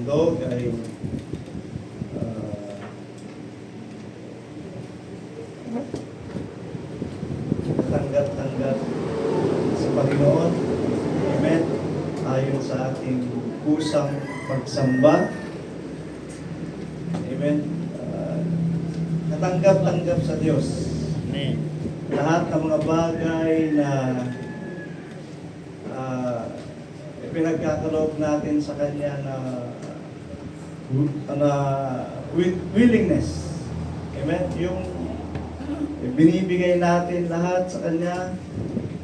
handog ay tanggap-tanggap sa Panginoon. Amen. Ayon sa ating kusang pagsamba. Amen. Natanggap-tanggap sa Diyos. Amen. Lahat ng mga bagay na pinagkakaloob natin sa Kanya na willingness. Amen. Yung binibigay natin lahat sa Kanya,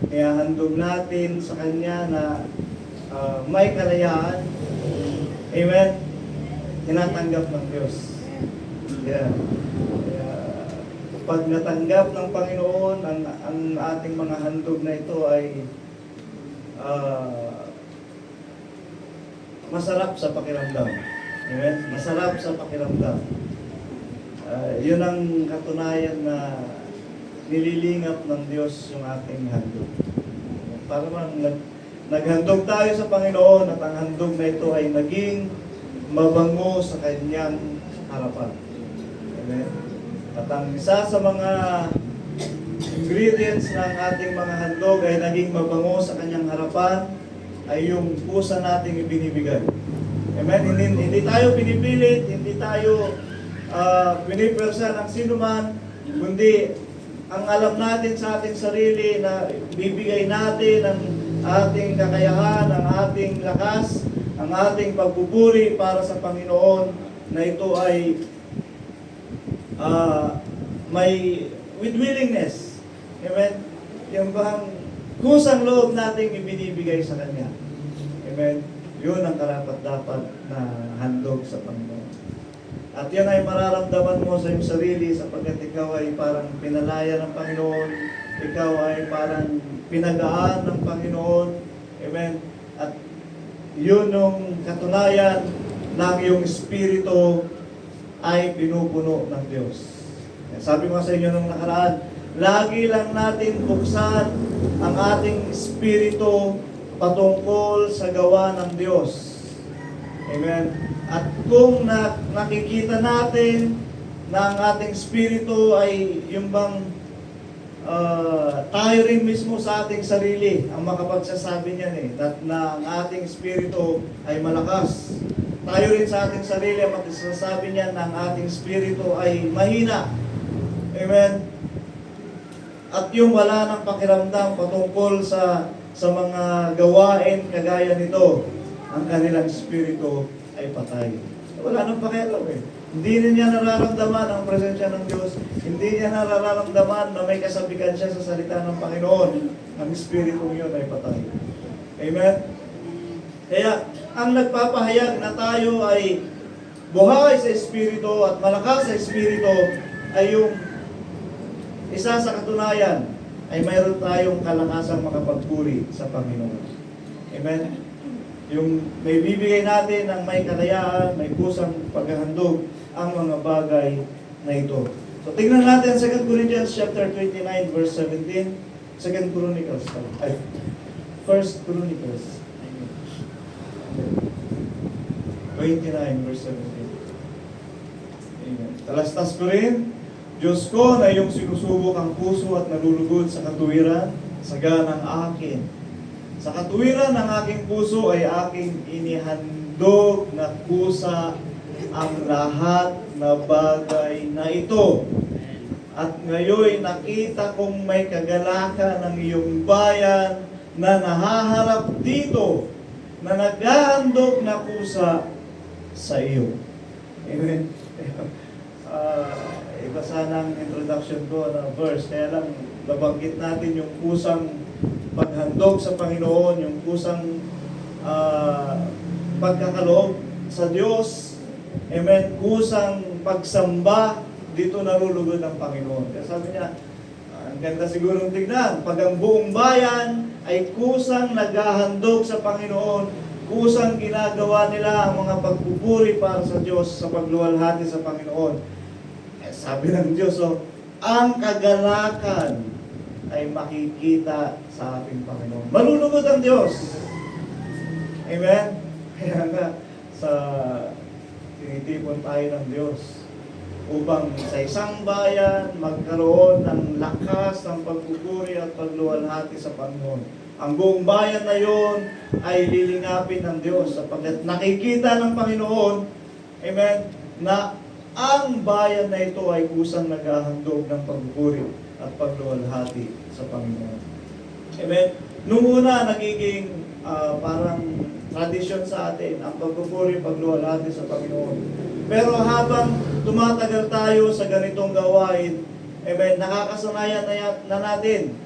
kaya handog natin sa Kanya na may kalayaan. Amen. Tinatanggap ng Diyos. Yeah. Pag natanggap ng Panginoon ang ating mga handog na ito ay masarap sa pakiramdam. Amen? Masarap sa pakiramdam. Yun ang katunayan na nililingap ng Diyos yung ating handog. Para man naghandog tayo sa Panginoon at ang handog na ito ay naging mabango sa Kanyang harapan. Amen? At ang isa sa mga ingredients ng ating mga handog ay naging mabango sa Kanyang harapan ay yung pusa nating ibinibigay. Amen? Hindi tayo pinipilit, hindi tayo pinipersa ng sinuman, kundi ang alam natin sa ating sarili na bibigay natin ang ating kakayahan, ang ating lakas, ang ating pagpupuri para sa Panginoon na ito ay may with willingness. Amen? Yung bang kusang loob nating ibinibigay sa Kanya. Amen? Yun ang karapat-dapat na handog sa Panginoon. At yan ay mararamdaman mo sa iyong sarili sapagkat ikaw ay parang pinalaya ng Panginoon, ikaw ay parang pinagaan ng Panginoon. Amen? At yun yung katunayan ng iyong espiritu ay pinupuno ng Diyos. Sabi ko sa inyo nung nakaraan, lagi lang natin buksan ang ating espiritu patungkol sa gawa ng Diyos. Amen? At kung nakikita natin na ang ating espiritu ay yung bang tayo rin mismo sa ating sarili ang makapagsasabi niyan na ang ating espiritu ay malakas. Tayo rin sa ating sarili ang magsasabi niyan na ang ating espiritu ay mahina. Amen? At yung wala ng pakiramdam patungkol sa mga gawain kagaya nito, ang kanilang espiritu ay patay. Wala nang pakialam Hindi niya nararamdaman ang presensya ng Diyos. Hindi niya nararamdaman na may kasabikan siya sa salita ng Panginoon. Ang espiritu yun ay patay. Amen? Kaya, ang nagpapahayag na tayo ay buhay sa espiritu at malakas sa espiritu ay yung isa sa katunayan ay mayroon tayong kalakasang makapagpuri sa Panginoon. Amen? Yung may bibigay natin ng may kalayaan, may pusang paghahandog ang mga bagay na ito. So tingnan natin 2 Corinthians chapter 29 verse 17. 2 Chronicles. 1 Chronicles 29 verse 17. Amen. Talastas ko rin, Diyos ko na iyong sinusubok ang puso at nalulugod sa katuwiran, saganang akin. Sa katuwiran ng aking puso ay aking inihandog na kusa ang lahat na bagay na ito. At ngayon nakita kong may kagalakan ng iyong bayan na nahaharap dito na naghahandog na kusa sa iyo. Amen. Iba sana ang introduction ko na verse, kaya lang nabanggit natin yung kusang paghandog sa Panginoon, yung kusang pagkakaloob sa Diyos. Amen. Kusang pagsamba, dito narulugod ang Panginoon. Kaya sabi niya, ang ganda sigurong tignan, pag ang buong bayan ay kusang naghahandog sa Panginoon, kusang ginagawa nila ang mga pagpupuri para sa Diyos sa pagluwalhati sa Panginoon. Sabi ng Diyos, ang kagalakan ay makikita sa ating Panginoon. Malulugod ang Diyos. Amen? Kaya nga, sa tinitipon tayo ng Diyos upang sa isang bayan magkaroon ng lakas ng pagpupuri at pagluwalhati sa Panginoon. Ang buong bayan na yon ay lilingapin ng Diyos sapagkat nakikita ng Panginoon, amen, na ang bayan na ito ay kusang naghahandog ng pagpupuri at pagluwalhati sa Panginoon. Amen. Nung una, nagiging parang tradisyon sa atin ang pagpupuri, pagluwalhati sa Panginoon. Pero habang tumatagal tayo sa ganitong gawain, amen, nakakasanayan na natin.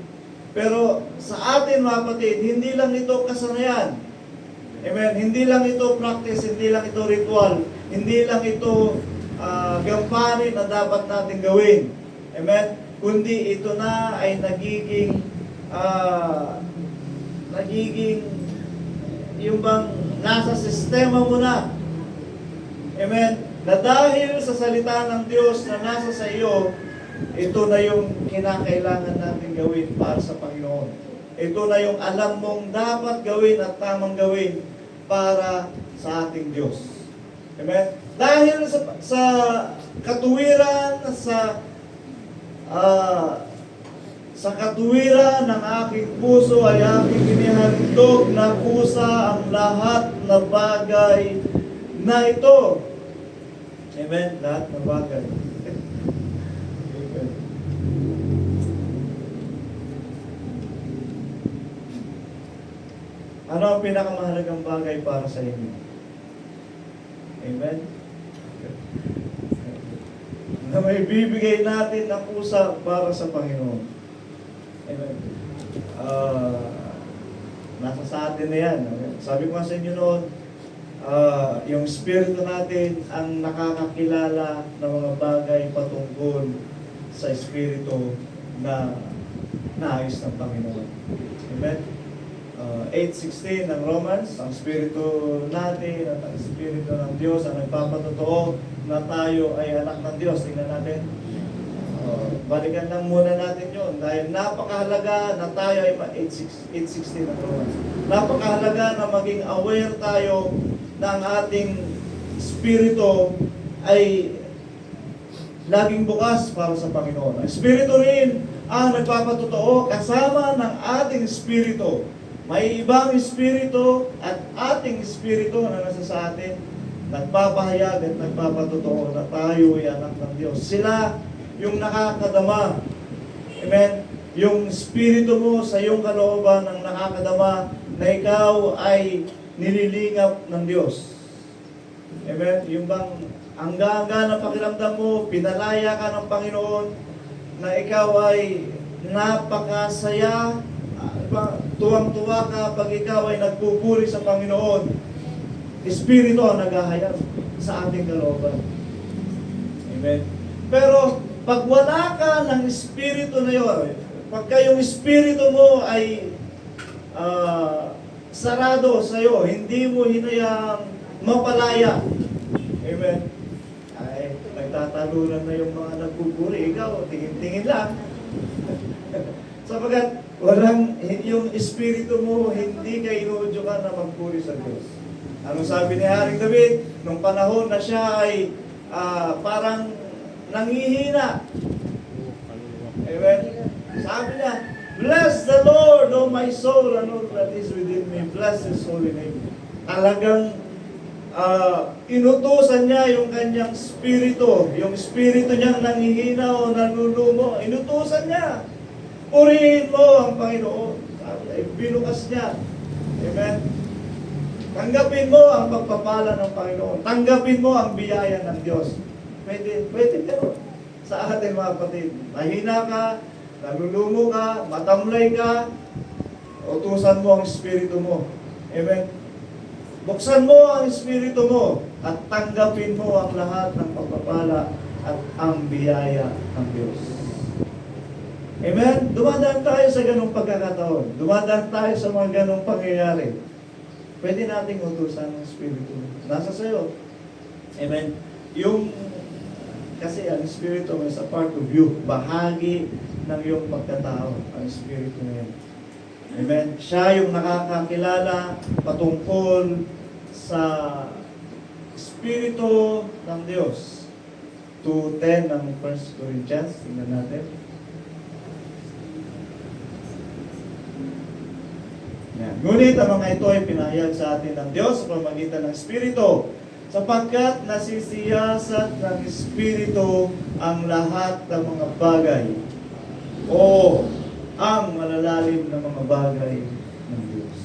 Pero sa atin, mga kapatid, hindi lang ito kasanayan. Amen. Hindi lang ito practice, hindi lang ito ritual, hindi lang ito gampanin na dapat natin gawin. Amen. Kundi ito na ay nagiging yung bang nasa sistema mo na. Amen. Na dahil sa salita ng Diyos na nasa sa iyo, ito na yung kinakailangan natin gawin para sa Panginoon. Ito na yung alam mong dapat gawin at tamang gawin para sa ating Diyos. Amen. Dahil sa katuwiran, sa katuwiran ng aking puso ay aking inihandog na kusa ang lahat na bagay na ito. Amen? Lahat na bagay. Amen. Ano ang pinakamahalagang bagay para sa inyo? Amen? Na may bibigay natin na kusa para sa Panginoon. Amen. Nasa sa atin na yan. Sabi ko nga sa inyo noon, yung spirito natin ang nakakakilala ng mga bagay patungkol sa spirito na naayos ng Panginoon. Amen. 8:16 ng Romans, ang spirito natin at ang spirito ng Diyos ang nagpapatotoo na tayo ay anak ng Diyos. Tingnan natin. Balikan lang muna natin yun. Dahil napakahalaga na tayo ay 8:16 ng Romans. Napakahalaga na maging aware tayo ng ating spirito ay laging bukas para sa Panginoon. Ang spirito rin ang nagpapatotoo kasama ng ating spirito. May ibang espiritu at ating espiritu na nasa sa atin, nagpapahayag at nagpapatotoo na tayo ay anak ng Diyos. Sila yung nakakadama. Amen? Yung espiritu mo sa iyong kalooban ang nakakadama na ikaw ay nililingap ng Diyos. Amen? Yung bang hangga-hangga na pakiramdam mo, pinalaya ka ng Panginoon, na ikaw ay napakasaya, tuwang-tuwa ka pag ikaw ay nagpupuri sa Panginoon. Espiritu ang naghahayag sa ating kalooban. Amen. Pero pag wala ka ng espiritu na yun, pagka yung espiritu mo ay sarado sa iyo, hindi mo hinayang mapalaya. Amen. Ay, nagtatalunan na yung mga nagpupuri. Ikaw, tingin-tingin lang. Sapagat walang, yung espiritu mo, hindi ka inuudyo ka na magpuri sa Diyos. Ano sabi ni Haring David? Nung panahon na siya ay parang nangihina. Amen? Sabi niya, bless the Lord, O my soul, and all that is within me. Bless His holy name. Talagang inutusan niya yung kanyang spirito. Yung spirito niyang nangihina o nanulumo. Inutusan niya. Purihin mo ang Panginoon. Binukas niya. Amen. Tanggapin mo ang pagpapala ng Panginoon. Tanggapin mo ang biyaya ng Diyos. Pwede pero sa atin mga kapatid, mahina ka, nalulumo ka, matamlay ka, utusan mo ang espiritu mo. Amen. Buksan mo ang espiritu mo at tanggapin mo ang lahat ng pagpapala at ang biyaya ng Diyos. Amen? Dumadaan tayo sa ganong pagkakataon. Dumadaan tayo sa mga ganong pangyayari. Pwede nating utusan ng Espiritu. Nasa sayo. Amen? Kasi ang Espiritu is a part of you. Bahagi ng iyong pagkatao. Ang Espiritu na yun. Amen? Siya yung nakakakilala patungkol Espiritu ng Diyos. 2:10 ng 1 Corinthians. Tingnan natin. Yan. Ngunit ang mga ito ay pinahayag sa atin ng Diyos sa pamamagitan ng Espiritu, sapagkat nasisiyasat ng Espiritu ang lahat ng mga bagay o ang malalalim na mga bagay ng Diyos.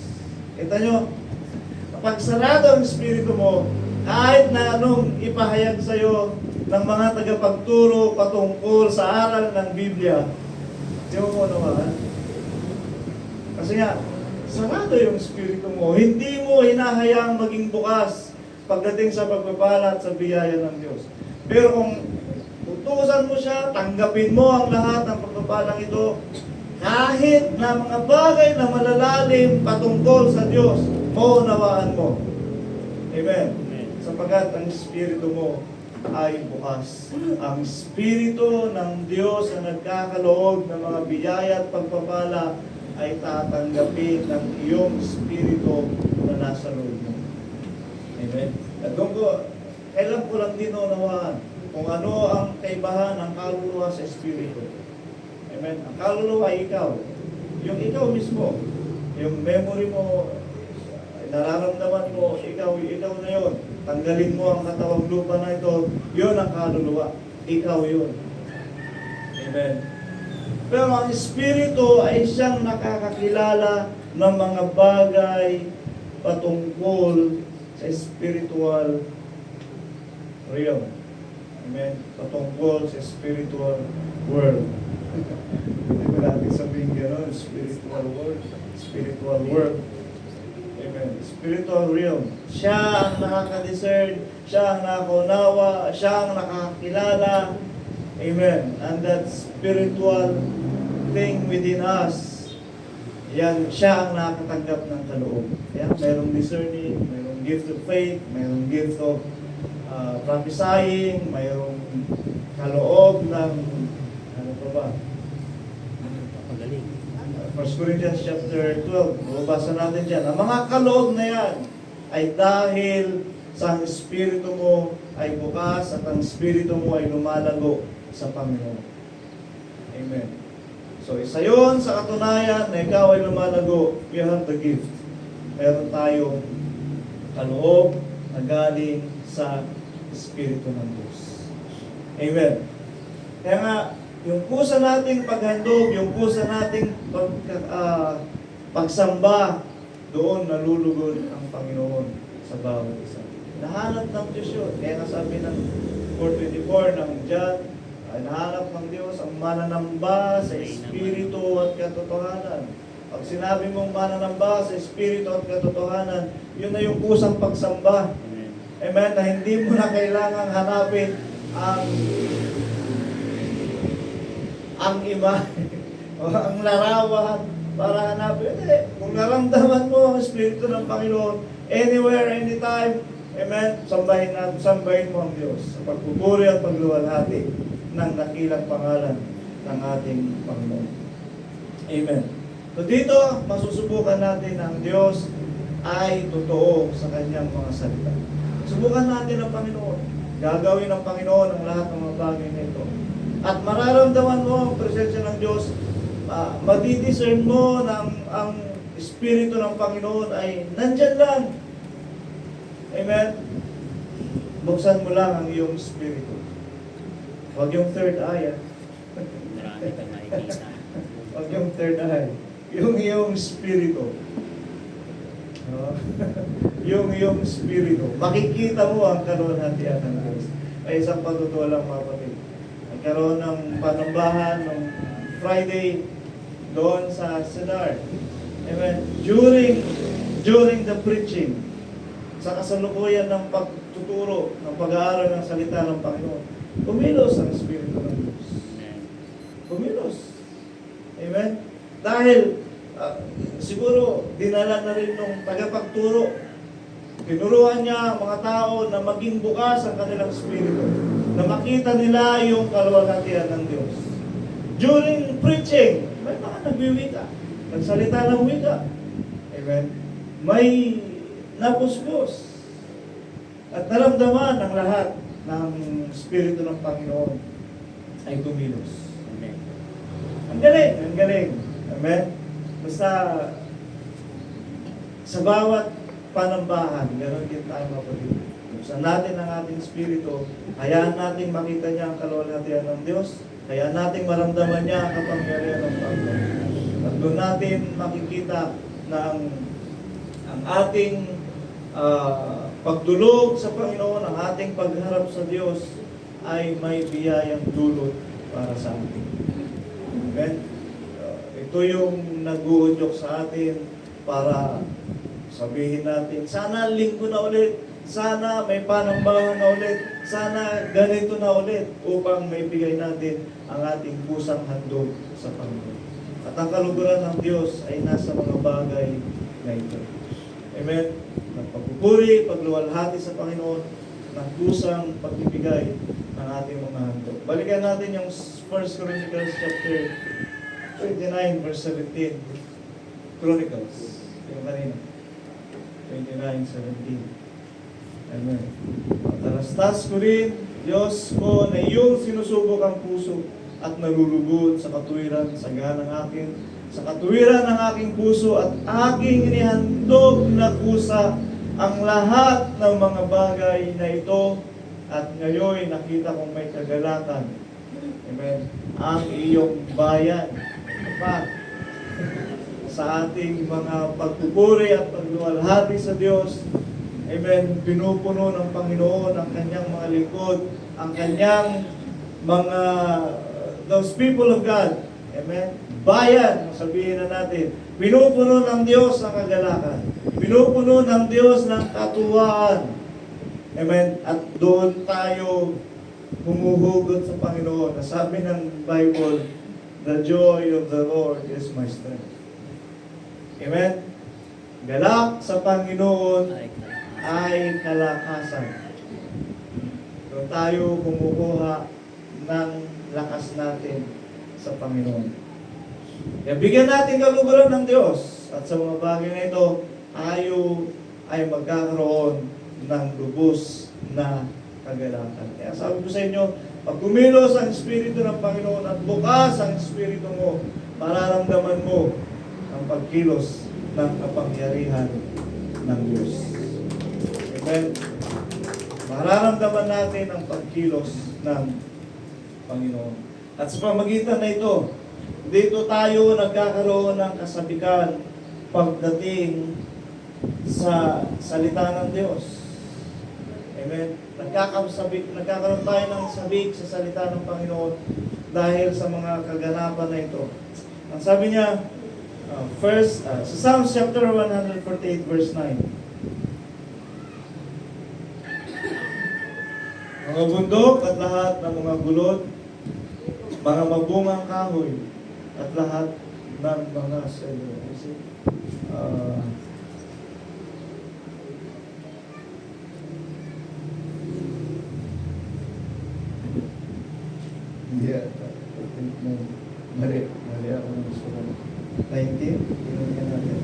Kita nyo, kapag sarado ang Espiritu mo, kahit na anong ipahayag sa'yo ng mga tagapagturo patungkol sa aral ng Biblia, di mo naman. Kasi nga, sarado yung Espiritu mo. Hindi mo hinahayaang maging bukas pagdating sa pagpapala at sa biyaya ng Diyos. Pero kung utusan mo siya, tanggapin mo ang lahat ng pagpapalang ito, kahit na mga bagay na malalalim patungkol sa Diyos, maunawaan mo. Amen. Sapagkat ang Espiritu mo ay bukas. Ang Espiritu ng Diyos na nagkakaloob ng mga biyaya at pagpapala ay tatanggapin ng iyong Espiritu na nasa loob mo. Amen. At doon ko, kailan ko lang din unawaan kung ano ang kaibahan ng kaluluwa sa Espiritu. Amen. Ang kaluluwa ay ikaw. Yung ikaw mismo, yung memory mo, nararamdaman mo, ikaw na yon. Tanggalin mo ang katawang lupa na ito, yun ang kaluluwa. Ikaw yun. Amen. Pero ang Espiritu ay siyang nakakakilala ng mga bagay patungkol sa spiritual realm. Amen. Patungkol sa spiritual world. Hindi ko natin sabihin gano'n, spiritual world. Spiritual world. Amen. Spiritual realm. Siya ang nakaka-discern, siya ang nakaunawa, siya ang nakakilala. Amen. And that spiritual thing within us, yan, siya ang nakakatanggap ng kaloob. Yan, mayroong discerning, mayroong gift of faith, mayroong gift of prophesying, mayroong kaloob ng, ano pa ba? 1 Corinthians chapter 12, mababasa natin dyan. Ang mga kaloob na yan ay dahil sa ang Espiritu mo ay bukas at ang Espiritu mo ay lumalago sa Panginoon. Amen. So, isa yun sa katunayan na ikaw ay lumalago. You have the gift. Meron tayong kaloob na galing sa Espiritu ng Diyos. Amen. Kaya nga, yung kusa nating paghandog, yung kusa nating pagsamba, doon nalulugod ang Panginoon sa bawat isa. Nahanap ng Diyos yun. Kaya nga sabi ng 4:24 ng John, ay nahanap ng Diyos ang mananamba sa Espiritu at katotohanan. Pag sinabi mong mananamba sa Espiritu at katotohanan, yun na yung kusang pagsamba. Amen. Na hindi mo na kailangang hanapin ang iba o ang larawan para hanapin. Kung naramdaman mo ang Espiritu ng Panginoon, anywhere, anytime, amen, sambahin mo ang Diyos sa pagpupuri at pagluwalhati ng dakilang pangalan ng ating Panginoon. Amen. So dito, masusubukan natin ang Diyos ay totoo sa kanyang mga salita. Subukan natin ang Panginoon. Gagawin ng Panginoon ang lahat ng mga bagay na ito. At mararamdaman mo ang presensya ng Diyos, madidiscern mo na ang Espiritu ng Panginoon ay nandyan lang. Amen? Buksan mo lang ang iyong Espiritu. Huwag yung third eye. Marami kang nakikita. Huwag yung third eye. Yung iyong Espiritu. No? Yung iyong Espiritu. Makikita mo ang kaluwalhatian ng Diyos. Ay isang patutuwa lang, mga kapatid. Nagkaroon ng panambahan ng Friday doon sa Cedar. Amen. During the preaching, sa kasalukuyan ng pagtuturo, ng pag-aaral ng salita ng Panginoon, kumilos ang Espiritu ng Diyos. Kumilos. Amen. Dahil siguro dinala na rin ng tagapagturo. Tinuruan niya ang mga tao na maging bukas ang kanilang espiritu, na makita nila yung kaluwalhatian ng Diyos. During preaching, may mga nagwiwika, nagsalita ng wika. Amen. May napuspos. At naramdaman ng lahat ng Espiritu ng Panginoon ay kumilos. Amen. Ang galing, ang galing. Amen? Basta sa bawat panambahan, gano'n din tayo kapatid. Buksan natin ang ating Espiritu, hayaan natin makita niya ang kaluwalhatian ng Diyos, hayaan natin maramdaman niya ang kapangyarihan ng Panginoon. At doon natin makikita na ang ating pagdulog sa Panginoon, ang ating pagharap sa Diyos ay may biyayang dulot para sa atin. Amen? Ito yung nag-uudyok sa atin para sabihin natin, sana linggo na ulit, sana may panambahan na ulit, sana ganito na ulit upang may bigay natin ang ating pusang handog sa Panginoon. At ang kaluguran ng Diyos ay nasa mga bagay na ito. Amen? Ng pagpupuri, pagluwalhati sa Panginoon, ng pusang pagbibigay ng ating mga handog. Balikan natin yung 1 Chronicles chapter 29 verse 17. Chronicles. Yung kanina. 29:17. Amen. Talastas ko rin, Diyos ko, na iyong sinusubok ang puso at nalulugod sa katuwiran, saga ng akin, sa katuwiran ng aking puso at aking inihandog na kusa ang lahat ng mga bagay na ito at ngayon nakita kong may kagalakan. Amen. Ang iyong bayan. Pa, sa ating mga pagpupuri at pagluwalhati sa Diyos. Amen. Pinupuno ng Panginoon ang kanyang mga lingkod, ang kanyang mga those people of God. Amen. Bayan, sabihin na natin. Pinupuno ng Diyos ang kagalakan. Pinupuno ng Diyos ng katuwaan. Amen. At doon tayo humuhugot sa Panginoon. Sabi ng Bible, the joy of the Lord is my strength. Amen? Galak sa Panginoon ay kalakasan. Doon tayo kumukuha ng lakas natin sa Panginoon. Kaya bigyan natin kaluguran ng Diyos. At sa mga bagay na ito, tayo ay magkakaroon ng lubos na kagalakan. Kaya sabi ko sa inyo, pag kumilos ang Espiritu ng Panginoon at bukas ang Espiritu mo, mararamdaman mo ang pagkilos ng kapangyarihan ng Diyos. Amen? Mararamdaman natin ang pagkilos ng Panginoon. At sa pamagitan na ito, dito tayo nagkakaroon ng kasabikan pagdating sa salita ng Diyos. Amen. Nagkakaroon tayo ng sabik sa salita ng Panginoon dahil sa mga kaganapan na ito. Ang sabi niya, sa Psalms chapter 148 verse 9. Mga bundok at lahat ng mga gulod, mga mabungang kahoy, at lahat ng mga selo. Mali ako ng gusto ko. 19, tinignan natin.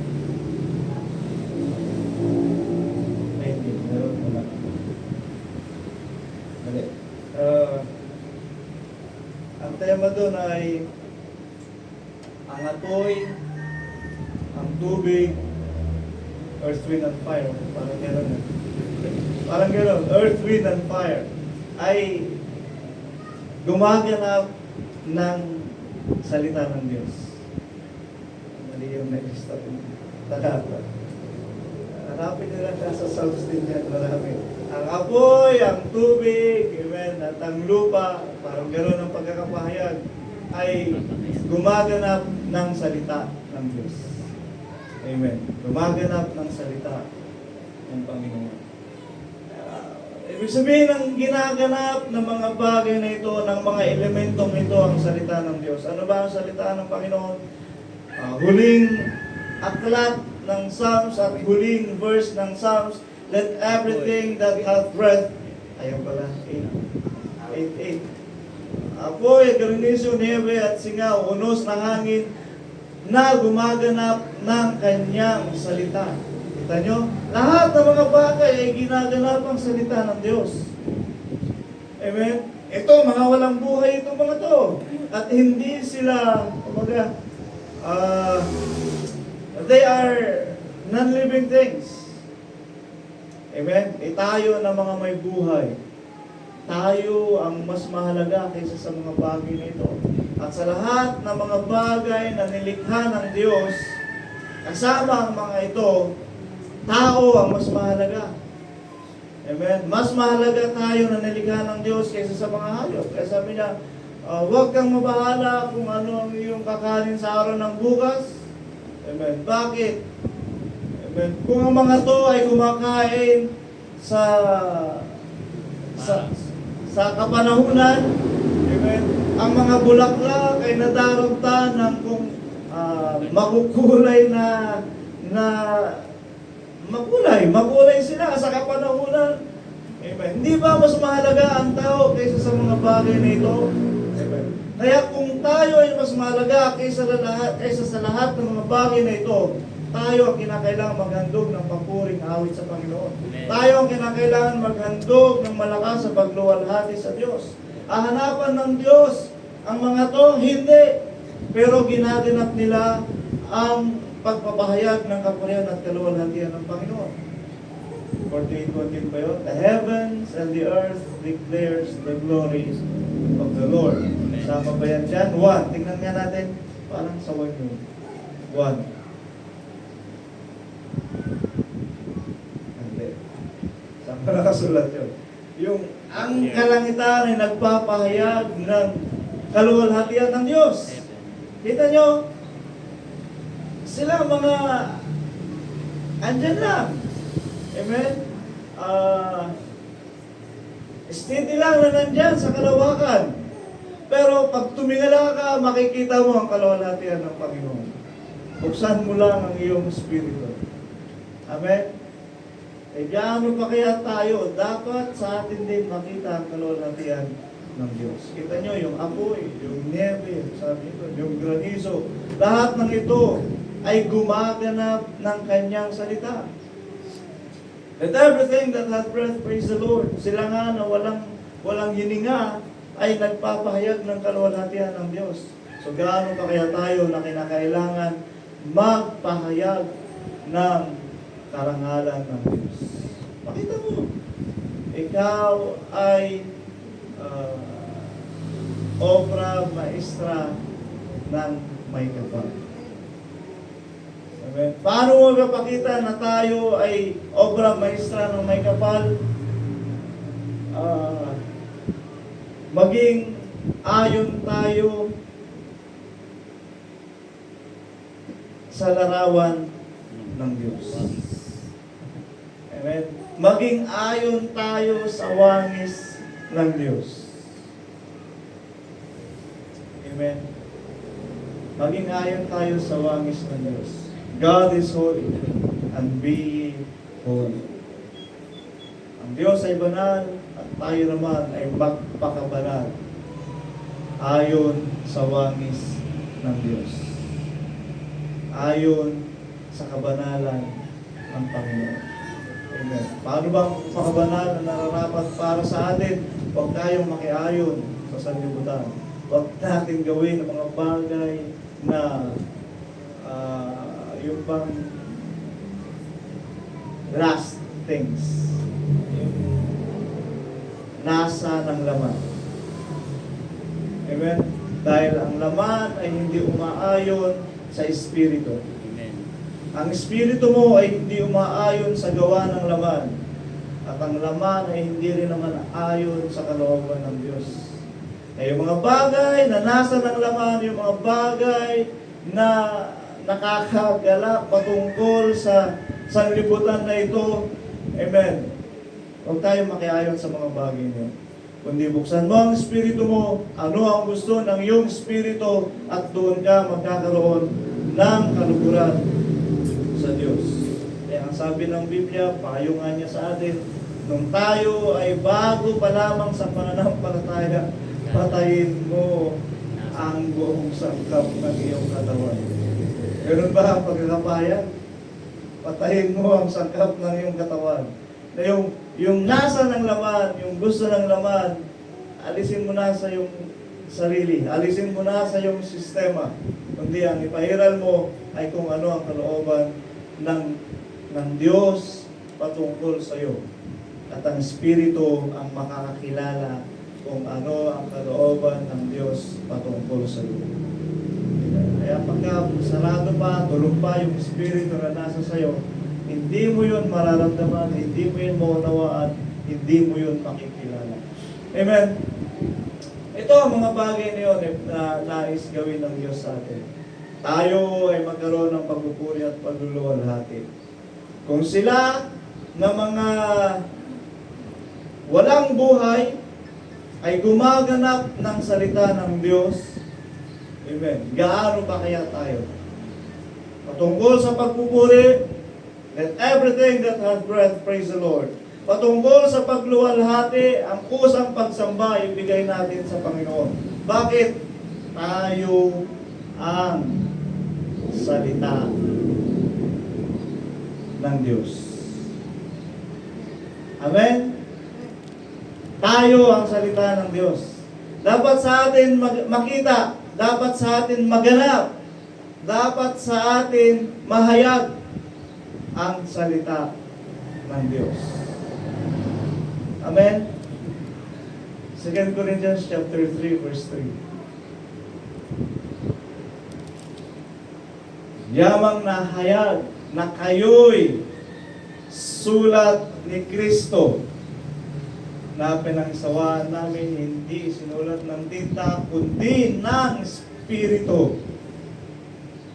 19, meron wala. Mali. Ang tema doon ay ang apoy, ang tubig, earth, wind, and fire. Parang gano'n. Parang gano'n. Earth, wind, and fire ay gumaganap ng salita ng Diyos. Mali yung next step. Nakapit. Hanapin nila siya sa Psalms din yan. Marami. Ang apoy, ang tubig, amen, at ang lupa, parang gano'n ang pagkakapahayag, ay gumaganap ng salita ng Diyos. Amen. Gumaganap ng salita ng Panginoon. Ibig sabihin ng ginaganap ng mga bagay na ito, ng mga elementong ito, ang salita ng Diyos. Ano ba ang salita ng Panginoon? Huling aklat ng Psalms at huling verse ng Psalms, let everything that hath breath, ayaw pala, 8:8. Apoy, garnisyo, nebe at singaw, unos na hangin na gumaganap ng kanyang salita. Kita nyo? Lahat ng mga bagay ay ginaganap ang salita ng Diyos. Amen? Ito, mga walang buhay itong mga to. At hindi sila, kumbaga, they are non-living things. Amen? Tayo na mga may buhay. Tayo ang mas mahalaga kaysa sa mga bagay na ito. At sa lahat ng mga bagay na nilikha ng Diyos, kasama ang mga ito, tao ang mas mahalaga. Amen? Mas mahalaga tayo na nilikha ng Diyos kaysa sa mga hayop. Kaya sabi niya, huwag kang mabahala kung ano ang iyong kakanin sa araw ng bukas. Amen? Bakit? Amen? Kung ang mga to ay kumakain sa kapanahunan, amen, ang mga bulaklak ay nadaragtan ng kung makukulay na makulay sila sa kapanahunan. Amen. Hindi ba mas mahalaga ang tao kaysa sa mga bagay na ito? Amen. Kaya kung tayo ay mas mahalaga kaysa sa lahat ng mga bagay na ito, tayo ang kinakailangan maghandog ng papuring awit sa Panginoon. Amen. Tayo Ang kinakailangan maghandog ng malakas sa pagluwalhati sa Diyos. Hanapan ng Diyos ang mga to, hindi. Pero ginaganap nila ang pagpapahayag ng kapurihan at kaluwalhatian ng Panginoon. 48:14 ba yun? The heavens and the earth declares the glory of the Lord. Sama ba yan dyan? 1. Tingnan nga natin. Parang sa 1 yun. 1. Hindi. Saan ba nakasulat yun? Yung ang kalangitan ay nagpapahayag ng kaluwalhatian ng Diyos. Kita nyo? Sila mga andyan lang. Amen? Steady lang na nandyan sa kalawakan. Pero pag tumingala ka, makikita mo ang kaluwalhatian ng Panginoon. Buksan mo lang ang iyong spirito. Amen? Eh, gaano pa kaya tayo? Dapat sa atin din makita ang kaluwalhatian ng Diyos. Kita nyo, yung apoy, yung nebe, sabi ito, yung granizo, lahat ng ito ay gumaganap ng kanyang salita. Let everything that hath breath praise the Lord. Sila nga na walang hininga ay nagpapahayag ng kaluwalhatian ng Diyos. So gaano pa kaya tayo na kinakailangan magpahayag ng karangalan ng Diyos. Pakita mo, ikaw ay obra maestra ng may kapal. Amen. Paano mo mapakita na tayo ay obra maestra ng may kapal? Maging ayon tayo sa larawan ng Diyos. Amen. Maging ayon tayo sa wangis ng Diyos. Amen. Maging ayon tayo sa wangis ng Diyos. God is holy and be ye holy. Ang Diyos ay banal at tayo naman ay magpakabanal ayon sa wangis ng Diyos. Ayon sa kabanalan ng Panginoon. Amen. Paano bang pakabanal na nararapat para sa atin? Huwag tayong makiayon sa sanlibutan. Huwag natin gawin ang mga bagay na yung pang last things. Yung nasa ng laman. Amen? Dahil ang laman ay hindi umaayon sa Espiritu. Amen. Ang Espiritu mo ay hindi umaayon sa gawa ng laman. At ang laman ay hindi rin naman ayon sa kalooban ng Diyos. Ay yung mga bagay na nasa ng laman, yung mga bagay na nakakagala patungkol sa sanlibutan na ito, amen. Huwag tayo makiayon sa mga bagay niyo. Kundi buksan mo ang Espiritu mo, ano ang gusto ng iyong Espiritu, at doon ka magkakaroon ng kaluguran sa Diyos. Kaya ang sabi ng Biblia, payo nga niya sa atin, nung tayo ay bago pa lamang sa pananampalataya, patayin mo ang buong sangkap ng iyong katawan. Ganun ba ang pagkakapayag? Patayin mo ang sangkap ng iyong katawan. Na yung nasa ng laman, yung gusto ng laman, alisin mo na sa yung sarili, alisin mo na sa yung sistema. Kundi ang ipahiral mo ay kung ano ang kalooban ng Diyos patungkol sa iyo. At ang Espiritu ang makakakilala kung ano ang kalooban ng Diyos patungkol sa iyo. Kaya pagka sarado pa, tulog pa yung Espiritu na nasa sayo, hindi mo yun mararamdaman, hindi mo yun maunawaan, hindi mo yun makikilala. Amen? Ito ang mga bagay na yun na nais gawin ng Diyos sa atin. Tayo ay magkaroon ng pagpupuri at pagluluwalhati. Kung sila na mga walang buhay ay gumaganap ng salita ng Diyos, amen, gaano pa kaya tayo? Patungkol sa pagpupuri, let everything that hath breath praise the Lord. Patungkol sa pagluwalhati, ang kusang pagsamba ibigay natin sa Panginoon. Bakit? Tayo ang salita ng Diyos. Amen? Tayo ang salita ng Diyos. Dapat sa atin makita, dapat sa atin maganap, dapat sa atin mahayag ang salita ng Diyos. Amen? 2 Corinthians chapter 3 verse 3. Yamang nahayag na kayo'y sulat ni Kristo na pinangsawaan namin, hindi sinulat ng tinta, kundi ng Espiritu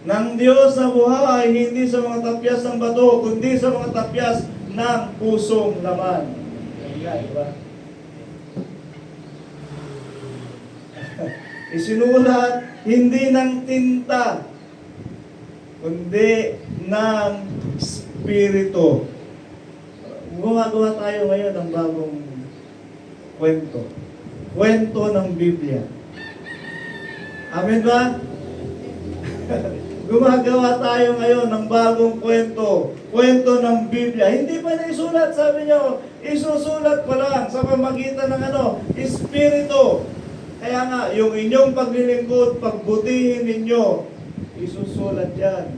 ng Diyos na buhay, hindi sa mga tapyas ng bato, kundi sa mga tapyas ng pusong laman. Diba? Isinulat hindi ng tinta, kundi ng Espiritu. Gumagawa tayo ngayon ng bagong kwento. Kwento ng Biblia. Amen ba? Gumagawa tayo ngayon ng bagong kwento. Kwento ng Biblia. Hindi pa na isulat, sabi niyo. Isusulat pa lang sa pamagitan ng Espiritu. Kaya nga, yung inyong paglilingkod, pagbutihin ninyo, isusulat yan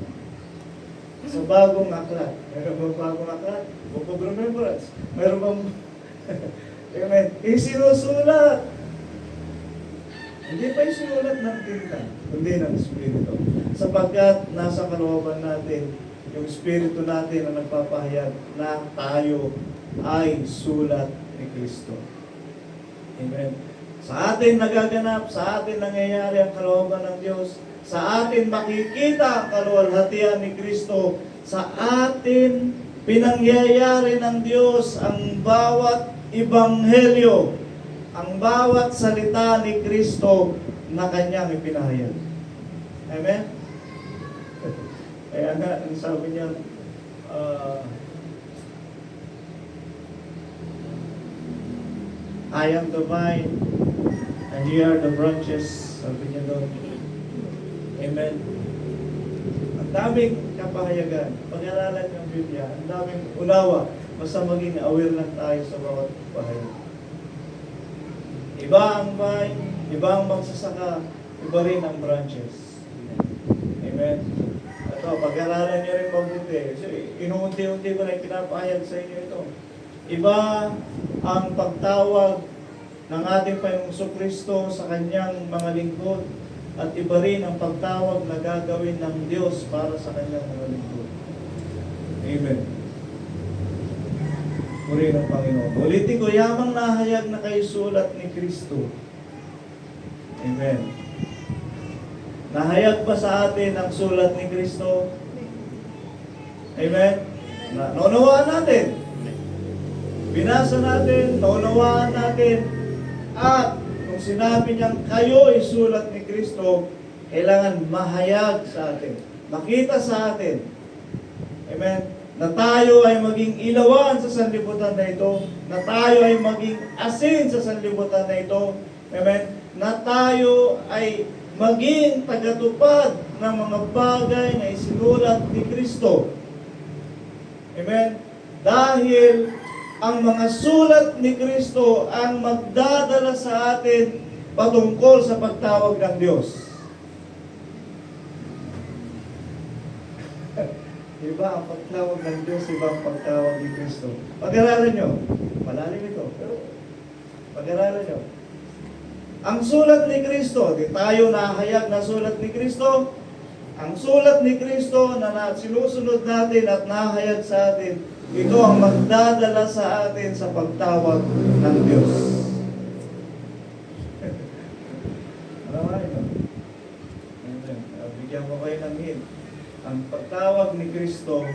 sa bagong aklat. Meron bang bagong aklat? Book of Remembrance. Meron bang... Amen. Isinusulat. Hindi pa isinulat ng tinta, kundi ng Espiritu. Sapagkat nasa kalooban natin, yung Espiritu natin na nagpapahayag na tayo ay sulat ni Kristo. Amen. Sa atin nagaganap, sa atin nangyayari ang kalooban ng Diyos, sa atin makikita ang kaluwalhatian ni Kristo, sa atin pinangyayari ng Diyos ang bawat ebanghelyo, ang bawat salita ni Kristo na kanyang ipinahayag. Amen? Kaya nga, ang sabi niya, I am the vine, and ye are the branches. Sabi niya doon. Amen. Ang daming kapahayagan. Pag-aralan ng Biblia, ang daming unawa. Basta maging aware lang tayo sa bawat pahayag. Iba ang vine, iba ang magsasaka, iba rin ang branches. Amen. Ito, pag-aralan niyo rin mabuti. So, inuunti-unti ko na pinapahayag sa inyo ito. Iba ang pagtawag ng ating Panginoong Kristo sa kanyang mga lingkod, at iba rin ang pagtawag na gagawin ng Diyos para sa kanyang mga lingkod. Amen. Puri ng Panginoon. Ulitin ko, yamang nahayag na kayo sulat ni Kristo. Amen. Nahayag pa sa atin ang sulat ni Kristo. Amen. Naunawaan natin. Binasa natin, naunawaan natin. At kung sinabi niyang kayo ay sulat ni Kristo, kailangan mahayag sa atin. Makita sa atin. Amen. Na tayo ay maging ilawan sa sanlibutan na ito, na tayo ay maging asin sa sanlibutan na ito, amen, na tayo ay maging tagatupad ng mga bagay na isinulat ni Kristo. Amen. Dahil ang mga sulat ni Kristo ang magdadala sa atin patungkol sa pagtawag ng Diyos. Iba ang pagtawag ng Diyos, iba ang pagtawag ni Kristo. Pag-aralan nyo, malalim ito, pero pag-aralan nyo. Ang sulat ni Kristo, di tayo nahayag na sulat ni Kristo, ang sulat ni Kristo na sinusunod natin at nahayag sa atin, ito ang magdadala sa atin sa pagtawag ng Diyos. Ano ba ito? Bigyan ko kayo ng hint. Ang pagtawag ni Kristo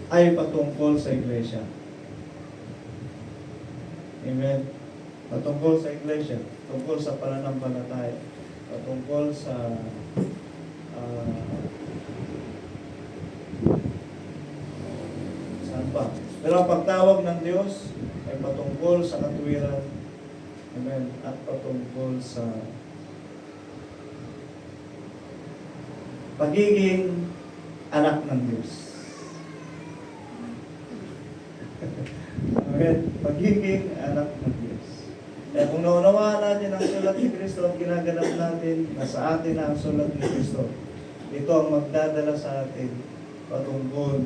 ay patungkol sa iglesia. Amen. Patungkol sa iglesia, tungkol sa pananampalataya, patungkol sa saan pa. Pero ang pagtawag ng Diyos ay patungkol sa katuwiran. Amen. At patungkol sa pagiging anak ng Diyos. Amen. Pagiging anak ng Diyos. Kaya kung naunawaan natin ang sulat ni Kristo at ginaganap natin na sa atin na ang sulat ni Kristo, ito ang magdadala sa atin patungkol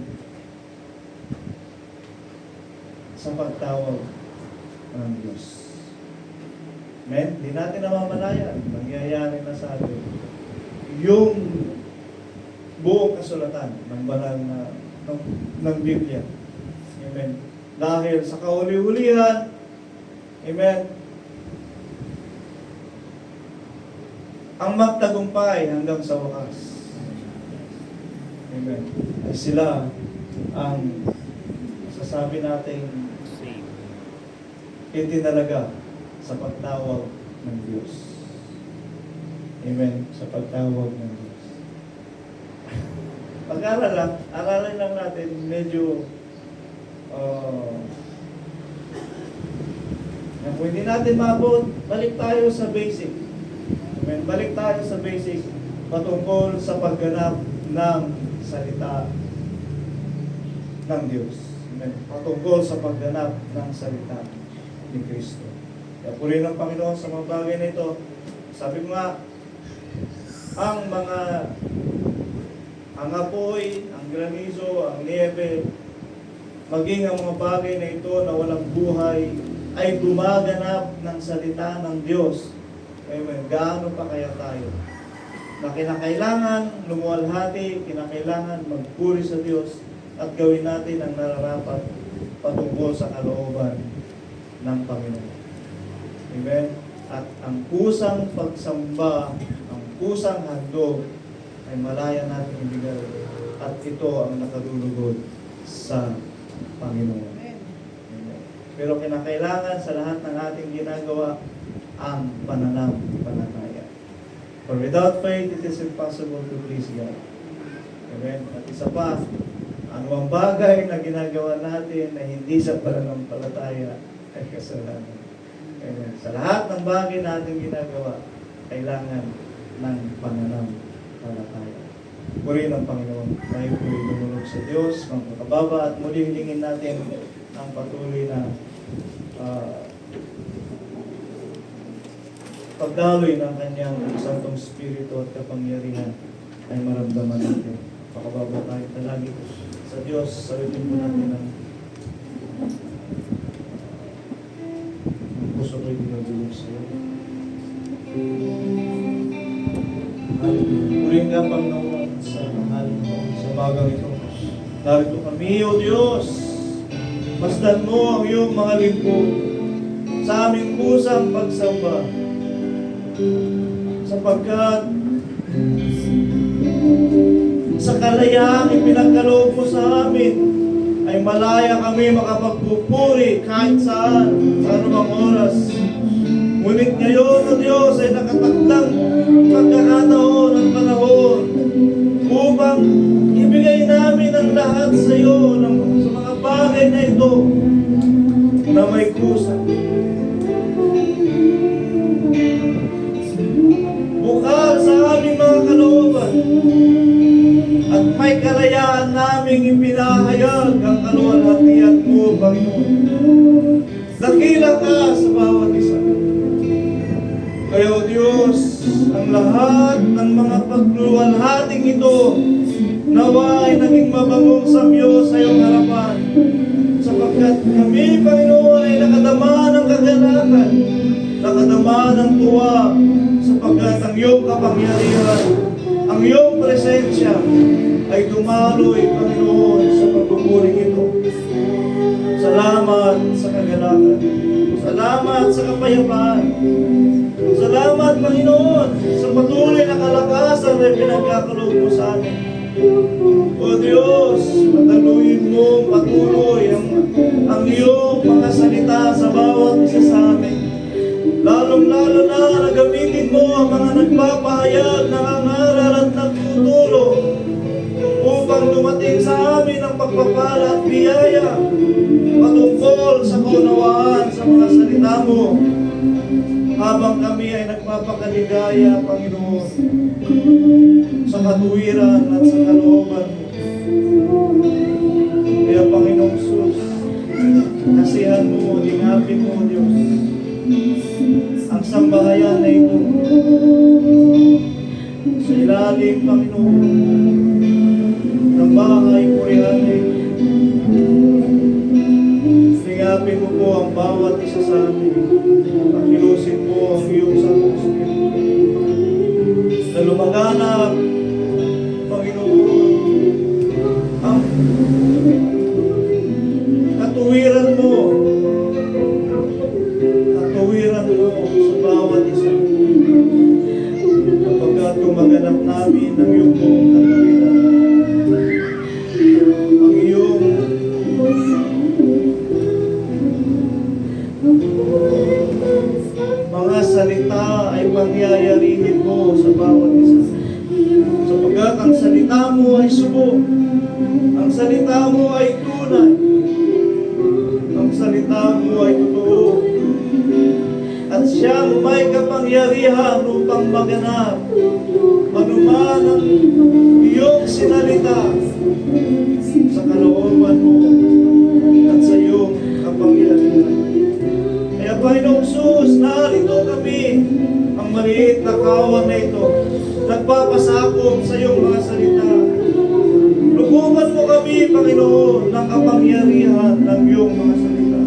sa pagtawag ng Diyos. Amen? Di natin namamalayan. Nangyayari na sa atin yung buong kasulatan ng banal na ng Biblia. Amen. Dahil sa kauli-ulihan, amen, ang magtagumpay hanggang sa wakas. Amen. Ay sila ang masasabi nating Same. itinalaga sa pagtawag ng Diyos. Amen. Sa pagtawag ng Diyos. Aralin lang natin medyo kung hindi natin maabot, balik tayo sa basic. Amen. Balik tayo sa basic patungkol sa pagganap ng salita ng Diyos. Amen. Patungkol sa pagganap ng salita ni Kristo. Kaya purihin ng Panginoon sa mga bagay na ito. Sabi ko nga, ang apoy, ang granizo, ang niebe, maging ang mga bagay na ito na walang buhay, ay gumaganap ng salita ng Diyos. Amen. Gaano pa kaya tayo? Na kinakailangan lumuwalhati, kinakailangan magpuri sa Diyos at gawin natin ang nararapat patungkol sa kalooban ng Panginoon. Amen. At ang kusang pagsamba, ang kusang handog ay malaya natin ibigay. At ito ang nakalulugod sa Panginoon. Amen. Pero kinakailangan sa lahat ng ating ginagawa ang pananampalataya. For without faith, it is impossible to please God. Amen. At isa pa, ang mga bagay na ginagawa natin na hindi sa pananampalataya ay kasalanan. Amen. Sa lahat ng bagay na ating ginagawa, kailangan ng pananampalataya. Purihin ang Panginoon. Tayo po'y lumulog sa Diyos, magpakababa at muli hilingin natin ang patuloy na pagdaloy ng Kanyang Santong Espiritu at kapangyarihan ay maramdaman natin. Pakababa tayo talagi sa Diyos. Salutin po natin ang puso ko'y binabulog sa iyo. Purihin ka Panginoon sa mahal mo, sa bagang ito. Narito kami, O Diyos. Masdan mo ang iyong mga lingkod sa aming kusang pagsamba. Sapagkat sa kalayaang ipinagkaloob mo sa amin, ay malaya kami makapagpupuri kahit saan, sa anumang oras. Ngunit ngayon, O Diyos, ay nakatakdang pagkakataon at panahon upang ibigay namin ang lahat sa iyo sa mga bagay na ito na may kusa. Bukal sa aming mga kalooban at may kalayaan naming ipinahayag ang kaluwalhatian mo, Panginoon. Dakila ka sa bawat isa. Kaya, O Diyos, ang lahat ng mga pagluwalhating ito nawa ay naging mabangong samyo sa iyong harapan. Sapagkat kami, Panginoon, ay nakadama ng kagalakan, nakadama ng tuwa, sapagkat ang iyong kapangyarihan, ang iyong presensya ay dumaloy, Panginoon, sa pagbuburing ito. Salamat sa kagalakan. Salamat sa kapayapaan. Salamat, Panginoon, sa patuloy na kalakasan na pinagkakaloob mo sa amin. O Diyos, pataluin mo patuloy ang iyong mga salita sa bawat isa sa amin. Lalong-lalo na gamitin mo ang mga nagpapahayag, nangangaral at nagtuturo upang dumating sa amin ang pagpapala at biyaya patungkol sa kaunawaan sa mga salita mo habang kami ay nagpapakaligaya, Panginoon, sa katuwiran at sa kalooban mo. Kaya, Panginoong Sus, kasihan mo, lingapin mo, Diyos, ang sambahayan na ito sa ilalim, Panginoon, ng bahay purihan na ito. Lingapin mo po ang bawat isa sa amin. Pakilusin mo ang iyong Santo Espiritu na lumaganap, Panginoon, ang katuwiran mo sa bawat isa. Kapagkat tumaganap namin ang iyong buong katuwiran, ang iyong mga salita ay pangyayarihin mo sa bawat isa. Sapagkat ang salita mo ay subo, ang salita mo ay tunay, ang salita mo ay totoo, at siyang may kapangyarihan upang maganap anuman ang iyong sinalita sa kalooban mo at sa iyong kapangyarihan. Kaya, Panginoong Sus, narito kami, ang maliit na kawan na ito, nagpapasakop sa iyong mga salita. Lukuban mo kami, Panginoon, ng kapangyarihan ng iyong mga salita.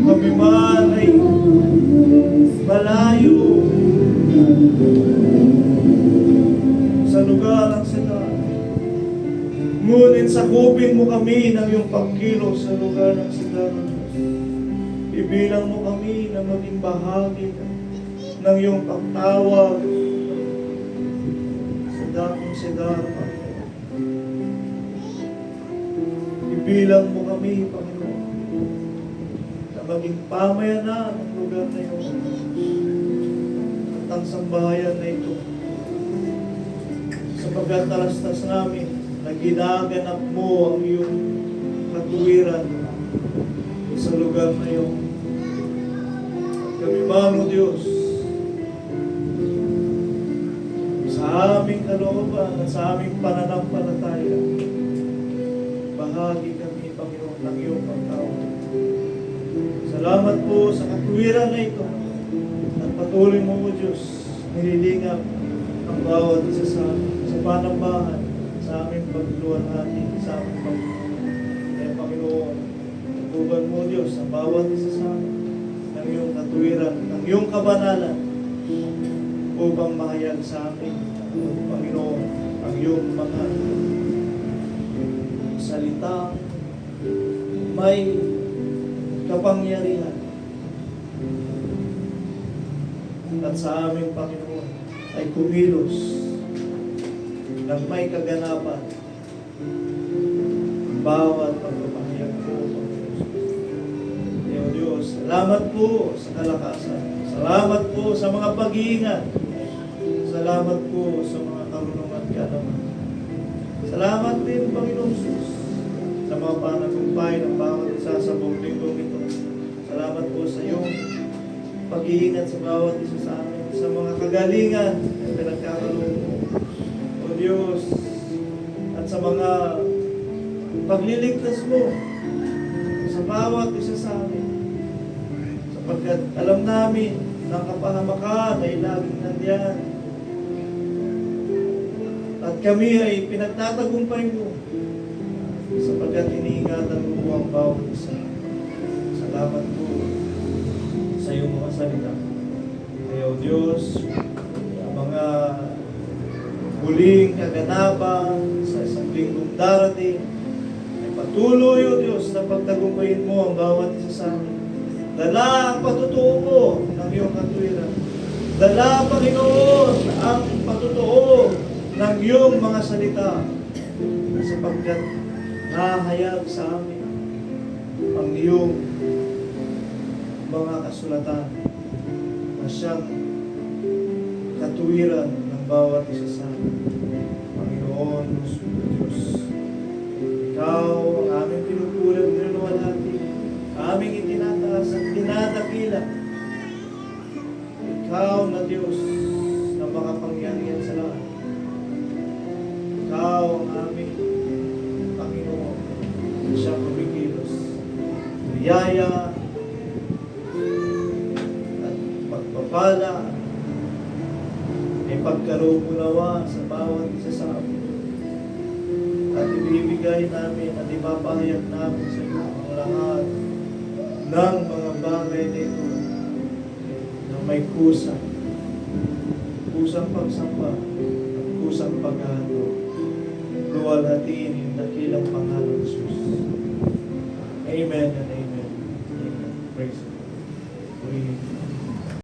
Kami man ay malayo sa lugar ng sigaw, ngunit sakupin mo kami ng iyong pagkilos sa lugar ng sigaw. Ibilang mo kami na maging bahagi ng iyong pagtawag sa dakong sigaw. Ibilang mo kami, Panginoon, na maging pamayanan ng lugar na iyon at ang sambahayan na ito, sapagkat talastas namin na ginaganap mo ang iyong katuwiran sa lugar na iyon. Kami man, O Diyos, sa aming kalooban at sa aming pananampalataya, bahagi kami, Panginoon, ng iyong pagtawag. Salamat po sa katuwiran na ito at patuloy mo, O Diyos, nililingap ang bawat isa sa panambahan, sa aming pagluwalhati, sa aming pagluwalhati. Kaya, Panginoon, tutuban mo, Diyos, sa bawat isa sa amin ng iyong katuwiran, ng iyong kabanalan upang mahayag sa amin, Panginoon, ang iyong mga salita may kapangyarihan. At sa aming Panginoon ay kumilos ng may kaganapan bawat pagpapahayag po, Panginoon. Diyos, salamat po sa kalakasan. Salamat po sa mga pag-iingat. Salamat po sa mga karunungan ka naman. Salamat din, Panginoon Jesus, sa mga panagumpay ng bawat isa sa buong linggong ito. Salamat po sa iyong pag-iingat sa bawat isa sa amin, sa mga kagalingan na pinagkakaloob mo, O Diyos, at sa mga pagliligtas mo sa bawat isa sa amin. Sapagkat alam namin na ang kapahamakan ay laging nandiyan. At kami ay pinagtatagumpay mo sapagkat iniingatan mo ang bawat isa. Salamat po sa iyong mga salita. Kaya o Diyos, ang mga huling kaganapan sa isang linggong darating, ay patuloy o Diyos na pagtagumpayin mo ang bawat isa sa amin. Dala ang patutuo mo ng iyong katuwiran. Dala, Panginoon, ang patutuo ng iyong mga salita sapagkat nahayag sa amin ang iyong mga kasulatan na siyang katuwiran ng bawat isa sa amin. Panginoon, Diyos, Ikaw ang aming pinupulang niluwalhati, aming itinataas at tinadakila. Ikaw na Diyos na makapangyarihan sa lahat. Ikaw ang aming Panginoon na siyang kumikilos. Biyaya at pagpapala ay pagkaroon mo nawa sa bawat isa sa amin. At ibibigay namin at ipapahayag namin sa iyo ang lahat ng mga bagay na ito na may kusang pagsamba at kusang paghahandog. Luwalhatiin yung dakilang pangalan ng Jesus. Amen and amen.